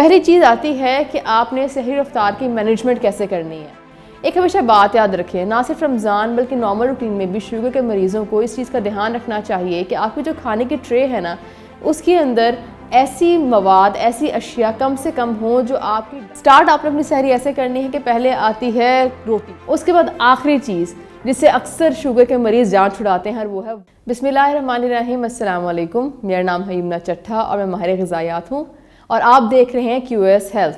पहली चीज़ आती है कि आपने सही रफ्तार की मैनेजमेंट कैसे करनी है। एक हमेशा बात याद रखें, ना सिर्फ रमज़ान बल्कि नॉर्मल रूटीन में भी शुगर के मरीज़ों को इस चीज़ का ध्यान रखना चाहिए कि आपकी जो खाने की ट्रे है ना, उसके अंदर ऐसी मवाद, ऐसी अशिया कम से कम हो जो आपकी स्टार्ट आपने अपनी सहरी ऐसे करनी है कि पहले आती है रोटी, उसके बाद आखिरी चीज़ जिससे अक्सर शुगर के मरीज़ जान छुड़ाते हैं वो है बिस्मिल्लाहिर्रहमानिर्रहीम। अस्सलाम वालेकुम, मेरा नाम है यमुना चट्ठा और मैं माहिर ग़िज़ायात हूँ और आप देख रहे हैं QS health.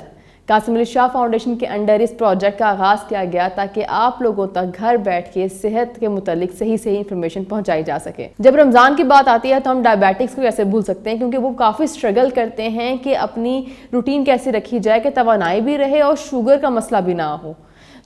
Qasim Ali Shah foundation के अंडर इस प्रोजेक्ट का आगाज़ किया गया ताकि आप लोगों तक घर बैठ के सेहत के मुतालिक सही इन्फॉर्मेशन पहुंचाई जा सके। जब रमज़ान की बात आती है तो हम डायबिटिक्स को कैसे भूल सकते हैं, क्योंकि वो काफ़ी स्ट्रगल करते हैं कि अपनी रूटीन कैसे रखी जाए कि तवानाई भी रहे और शुगर का मसला भी ना हो।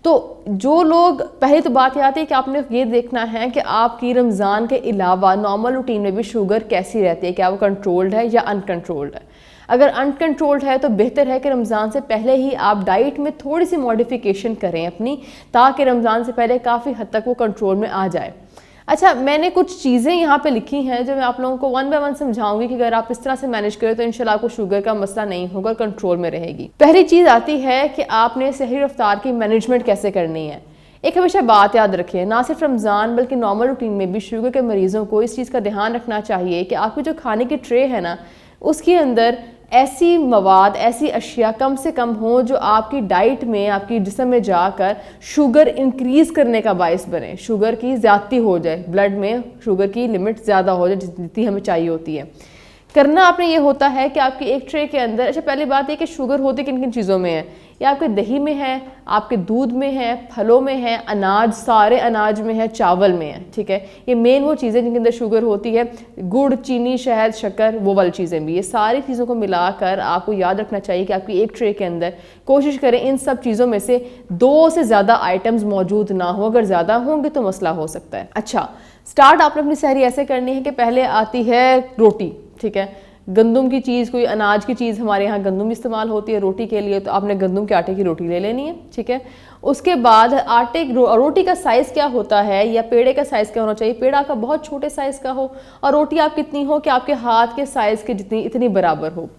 तो जो लोग, पहले तो बात यह आती है कि आपने ये देखना है कि आपकी रमज़ान के अलावा नॉर्मल रूटीन में भी शुगर कैसी रहती है, क्या वो कंट्रोल्ड है या अनकंट्रोल्ड है। अगर अनकंट्रोल्ड है तो बेहतर है कि रमज़ान से पहले ही आप डाइट में थोड़ी सी मॉडिफिकेशन करें अपनी, ताकि रमज़ान से पहले काफ़ी हद तक वो कंट्रोल में आ जाए। अच्छा, मैंने कुछ चीज़ें यहाँ पे लिखी हैं जो मैं आप लोगों को वन बाय वन समझाऊंगी कि अगर आप इस तरह से मैनेज करें तो इंशाल्लाह आपको शुगर का मसला नहीं होगा, कंट्रोल में रहेगी। पहली चीज़ आती है कि आपने सही रफ्तार की मैनेजमेंट कैसे करनी है। एक हमेशा बात याद रखें, ना सिर्फ रमज़ान बल्कि नॉर्मल रूटीन में भी शुगर के मरीज़ों को इस चीज़ का ध्यान रखना चाहिए कि आपकी जो खाने की ट्रे है ना, उसके अंदर ऐसी मवाद, ऐसी अशिया कम से कम हो जो आपकी डाइट में, आपकी जिस्म में जाकर शुगर इंक्रीज़ करने का बायस बने, शुगर की ज़्यादती हो जाए, ब्लड में शुगर की लिमिट ज़्यादा हो जाए जितनी हमें चाहिए होती है। करना आपने ये होता है कि आपकी एक ट्रे के अंदर, अच्छा पहली बात ये कि शुगर होती किन किन चीज़ों में है, ये आपके दही में है, आपके दूध में है, फलों में है, अनाज, सारे अनाज में है, चावल में है, ठीक है। ये मेन वो चीज़ें जिनके अंदर शुगर होती है। गुड़, चीनी, शहद, शक्कर, वो वाली चीज़ें भी, ये सारी चीज़ों को मिलाकर आपको याद रखना चाहिए कि आपकी एक ट्रे के अंदर कोशिश करें इन सब चीज़ों में से 2 से ज़्यादा आइटम्स मौजूद ना हो, अगर ज़्यादा होंगे तो मसला हो सकता है। अच्छा, स्टार्ट आपने अपनी सहरी ऐसे करनी है कि पहले आती है रोटी, ठीक है। गंदम की चीज़, कोई अनाज की चीज़, हमारे यहाँ गंदम इस्तेमाल होती है रोटी के लिए, तो आपने गंदम के आटे की रोटी ले लेनी है, ठीक है। उसके बाद रोटी का साइज़ क्या होता है या पेड़े का साइज़ क्या होना चाहिए। पेड़ा का बहुत छोटे साइज़ का हो और रोटी आप कितनी हो कि आपके हाथ के साइज़ के जितनी इतनी बराबर हो।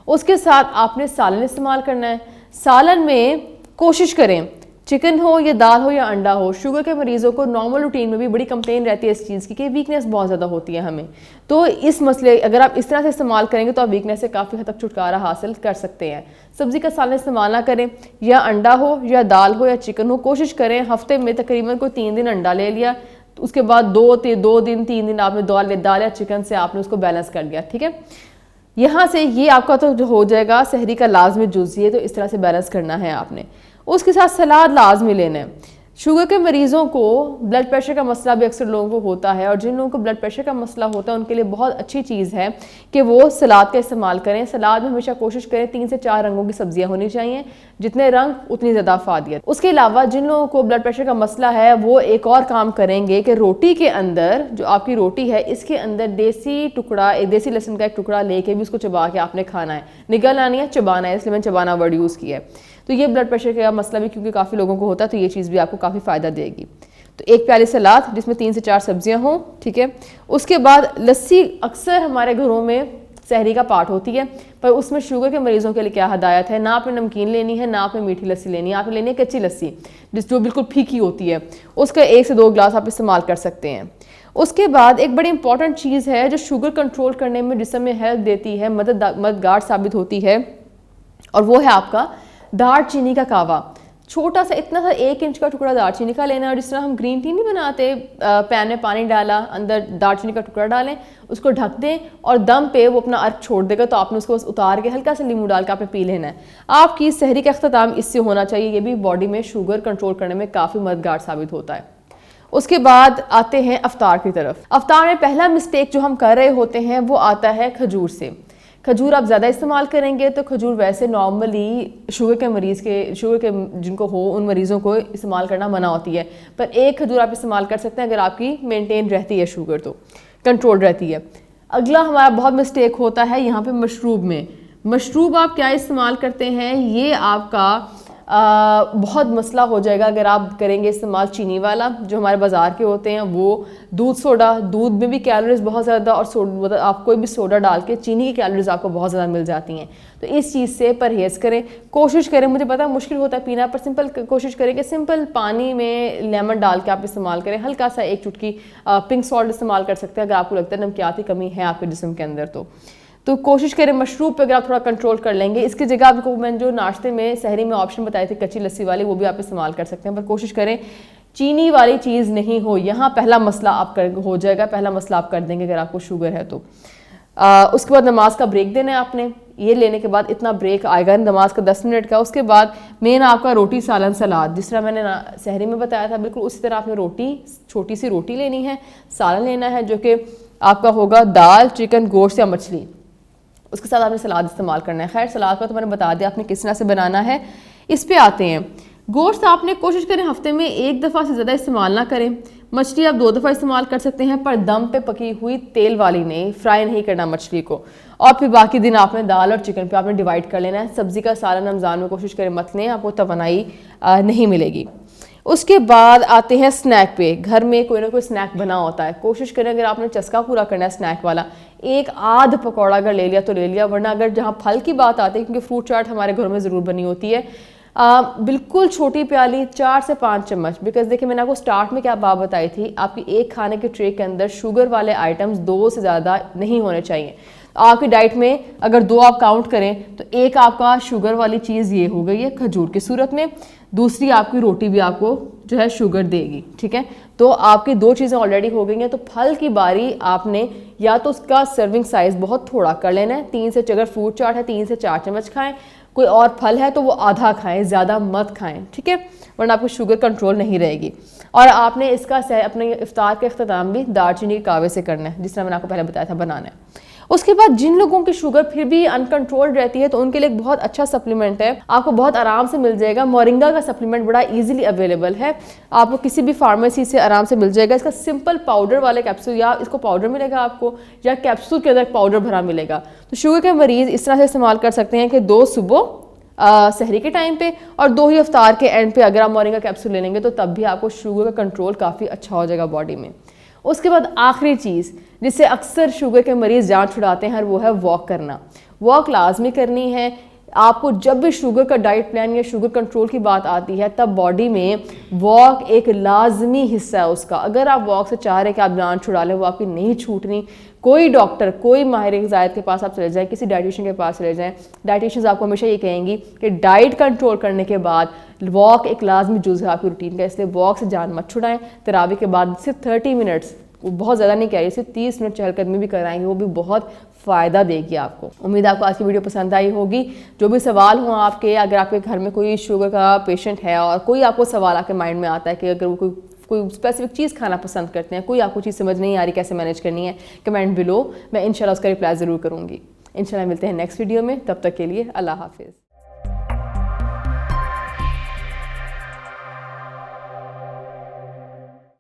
उसके साथ आपने सालन इस्तेमाल करना है। सालन में कोशिश करें चिकन हो या दाल हो या अंडा हो। शुगर के मरीज़ों को नॉर्मल रूटीन में भी बड़ी कंप्लेन रहती है इस चीज़ की कि वीकनेस बहुत ज़्यादा होती है हमें। तो इस मसले, अगर आप इस तरह से इस्तेमाल करेंगे तो आप वीकनेस से काफ़ी हद तक छुटकारा हासिल कर सकते हैं। सब्ज़ी का सालन इस्तेमाल ना करें, या अंडा हो या दाल हो या चिकन हो, कोशिश करें हफ्ते में तकरीबन कोई 3 दिन अंडा ले लिया, तो उसके बाद 2 दिन 3 दिन आपने दाल या चिकन से आपने उसको बैलेंस कर लिया, ठीक है। यहाँ से ये आपका तो हो जाएगा सहरी का लाजमी जुज़, तो इस तरह से बैलेंस करना है आपने। उसके साथ सलाद लाजमी लेना है। शुगर के मरीज़ों को ब्लड प्रेशर का मसला भी अक्सर लोगों को होता है, और जिन लोगों को ब्लड प्रेशर का मसला होता है उनके लिए बहुत अच्छी चीज़ है कि वो सलाद का इस्तेमाल करें। सलाद में हमेशा कोशिश करें 3 से 4 रंगों की सब्जियां होनी चाहिए, जितने रंग उतनी ज़्यादा अफादियत। उसके अलावा जिन लोगों को ब्लड प्रेशर का मसला है वो एक और काम करेंगे कि रोटी के अंदर, जो आपकी रोटी है इसके अंदर देसी लहसुन का एक टुकड़ा लेके भी उसको चबा के आपने खाना है, निगलना नहीं है, चबाना है, इसलिए मैंने चबाना वर्ड यूज़ किया है। तो ये ब्लड प्रेशर का मसला भी क्योंकि काफ़ी लोगों को होता है, तो ये चीज़ भी आपको काफ़ी फ़ायदा देगी। तो एक प्याली सलाद जिसमें 3 से 4 सब्जियां हों, ठीक है। उसके बाद लस्सी अक्सर हमारे घरों में सहरी का पार्ट होती है, पर उसमें शुगर के मरीज़ों के लिए क्या हदायत है, ना आपने नमकीन लेनी है, ना आपने मीठी लस्सी लेनी है, आपने लेनी है कच्ची लस्सी जो बिल्कुल फीकी होती है, उसका 1 से 2 गिलास आप इस्तेमाल कर सकते हैं। उसके बाद एक बड़ी इंपॉर्टेंट चीज़ है जो शुगर कंट्रोल करने में जिस्म में हेल्प देती है, मददगार साबित होती है, और वो है आपका दालचीनी का कावा। छोटा सा, इतना सा 1 इंच का टुकड़ा दालचीनी का लेना है, और जिस तरह हम ग्रीन टी नहीं बनाते, पैन में पानी डाला, अंदर दालचीनी का टुकड़ा डालें, उसको ढक दें और दम पे वो अपना अर्क छोड़ देगा, तो आपने उसको उतार के हल्का सा नींबू डाल के आपने पी लेना है। आपकी सहरी का अख्ताम इससे होना चाहिए, ये भी बॉडी में शुगर कंट्रोल करने में काफ़ी मददगार साबित होता है। उसके बाद आते हैं अफ्तार की तरफ। अफ्तार में पहला मिस्टेक जो हम कर रहे होते हैं वो आता है खजूर से। खजूर आप ज़्यादा इस्तेमाल करेंगे तो खजूर वैसे नॉर्मली शुगर के जिनको हो उन मरीज़ों को इस्तेमाल करना मना होती है, पर एक खजूर आप इस्तेमाल कर सकते हैं अगर आपकी मेंटेन रहती है शुगर, तो कंट्रोल रहती है। अगला हमारा बहुत मिस्टेक होता है यहाँ पे मशरूब में। मशरूब आप क्या इस्तेमाल करते हैं, ये आपका बहुत मसला हो जाएगा अगर आप करेंगे इस्तेमाल चीनी वाला जो हमारे बाज़ार के होते हैं। वो दूध सोडा, दूध में भी कैलोरीज बहुत ज़्यादा, और आप कोई भी सोडा डाल के चीनी की कैलोरीज आपको बहुत ज़्यादा मिल जाती हैं। तो इस चीज़ से परहेज़ करें, कोशिश करें, मुझे पता है मुश्किल होता है पीना, पर सिंपल कोशिश करें कि सिंपल पानी में लेमन डाल के आप इस्तेमाल करें। हल्का सा 1 चुटकी पिंक सॉल्ट इस्तेमाल कर सकते हैं अगर आपको लगता है नमकियात की कमी है आपके जिस्म के अंदर। तो कोशिश करें मशरूब पे अगर आप थोड़ा कंट्रोल कर लेंगे। इसकी जगह आपको मैंने जो नाश्ते में सहरी में ऑप्शन बताए थे कच्ची लस्सी वाली, वो भी आप इस्तेमाल कर सकते हैं, पर कोशिश करें चीनी वाली चीज़ नहीं हो। यहाँ पहला मसला आप हो जाएगा, पहला मसला आप कर देंगे अगर आपको शुगर है तो। उसके बाद नमाज का ब्रेक देना है आपने। ये लेने के बाद इतना ब्रेक आएगा नमाज का 10 मिनट का। उसके बाद मेन आपका रोटी सालन सलाद, जिस तरह मैंने सहरी में बताया था बिल्कुल उसी तरह आपने रोटी, छोटी सी रोटी लेनी है, सालन लेना है जो कि आपका होगा दाल, चिकन, गोश्त या मछली। उसके साथ आपने सलाद इस्तेमाल करना है। खैर सलाद का तो मैंने बता दिया आपने किस तरह से बनाना है। इस पे आते हैं, गोश्त आपने कोशिश करें हफ्ते में 1 दफ़ा से ज़्यादा इस्तेमाल ना करें। मछली आप 2 दफ़ा इस्तेमाल कर सकते हैं, पर दम पे पकी हुई तेल वाली नहीं, फ्राई नहीं करना मछली को। और फिर बाकी दिन आपने दाल और चिकन पे आपने डिवाइड कर लेना है। सब्ज़ी का सालन रमज़ान में कोशिश करें मत लें, आपको तवानाई नहीं मिलेगी। उसके बाद आते हैं स्नैक पे। घर में कोई ना कोई स्नैक बना होता है, कोशिश करें अगर आपने चस्का पूरा करना है स्नैक वाला, 1 आध पकौड़ा अगर ले लिया तो ले लिया, वरना अगर जहाँ फल की बात आती है, क्योंकि फ्रूट चाट हमारे घरों में ज़रूर बनी होती है, बिल्कुल छोटी प्याली 4 से 5 चम्मच। बिकॉज देखिए मैंने आपको स्टार्ट में क्या बात बताई थी, आपकी एक खाने के ट्रे के अंदर शुगर वाले आइटम्स 2 से ज़्यादा नहीं होने चाहिए। आपकी डाइट में अगर 2 आप काउंट करें तो एक आपका शुगर वाली चीज़ ये हो गई है खजूर की सूरत में, दूसरी आपकी रोटी भी आपको जो है शुगर देगी, ठीक है। तो आपकी 2 चीज़ें ऑलरेडी हो गई हैं। तो फल की बारी आपने या तो उसका सर्विंग साइज़ बहुत थोड़ा कर लेना है, 3 से, अगर फ्रूट चाट है 3 से 4 चम्मच खाएं, कोई और फल है तो वो आधा खाएं, ज़्यादा मत खाएं, ठीक है, वरना आपको शुगर कंट्रोल नहीं रहेगी। और आपने इसका अपने इफ्तार का अख्ताम भी दालचीनी के कावे से करना है, जिस तरह मैंने आपको पहले बताया था बनाना है। उसके बाद जिन लोगों की शुगर फिर भी अनकंट्रोल्ड रहती है तो उनके लिए एक बहुत अच्छा सप्लीमेंट है, आपको बहुत आराम से मिल जाएगा। मोरिंगा का सप्लीमेंट बड़ा इजीली अवेलेबल है, आपको किसी भी फार्मेसी से आराम से मिल जाएगा। इसका सिंपल पाउडर वाले कैप्सूल, या इसको पाउडर मिलेगा आपको, या कैप्सूल के अंदर पाउडर भरा मिलेगा। तो शुगर के मरीज़ इस तरह से इस्तेमाल कर सकते हैं कि 2 सुबह सहरी के टाइम पे और 2 ही अफ्तार के एंड पे अगर आप मोरिंगा कैप्सूल ले लेंगे तो तब भी आपको शुगर का कंट्रोल काफ़ी अच्छा हो जाएगा बॉडी में। उसके बाद आखिरी चीज़ जिससे अक्सर शुगर के मरीज़ जान छुड़ाते हैं, वो है वॉक करना। वॉक लाजमी करनी है आपको। जब भी शुगर का डाइट प्लान या शुगर कंट्रोल की बात आती है तब बॉडी में वॉक एक लाजमी हिस्सा है उसका। अगर आप वॉक से चाह रहे हैं कि आप जान छुड़ा लें, वो आपकी नहीं छूटनी। कोई डॉक्टर, कोई माहिर ग़िज़ायत के पास आप चले जाएँ, किसी डाइटिशियन के पास चले जाएँ, डाइटिशियंस आपको हमेशा ये कहेंगी कि डाइट कंट्रोल करने के बाद वॉक एक लाजमी जुज़ है आपकी रूटीन का, इसलिए वॉक से जान मत छुड़ाएं। तरावी के बाद सिर्फ 30 मिनट्स, वो बहुत ज़्यादा नहीं कह रही, सिर्फ 30 मिनट चहलकदमी भी कराएंगे, वो भी बहुत फ़ायदा देगी आपको। उम्मीद आपको आज की वीडियो पसंद आई होगी। जो भी सवाल हो आपके, अगर आपके घर में कोई शुगर का पेशेंट है और कोई आपको सवाल आपके माइंड में आता है कि अगर वो कोई स्पेसिफिक चीज़ खाना पसंद करते हैं, कोई आपको चीज़ समझ नहीं आ रही कैसे मैनेज करनी है, कमेंट बिलो, मैं इंशाल्लाह उसका रिप्लाई ज़रूर करूँगी। इंशाल्लाह मिलते हैं नेक्स्ट वीडियो में, तब तक के लिए अल्लाह हाफिज़।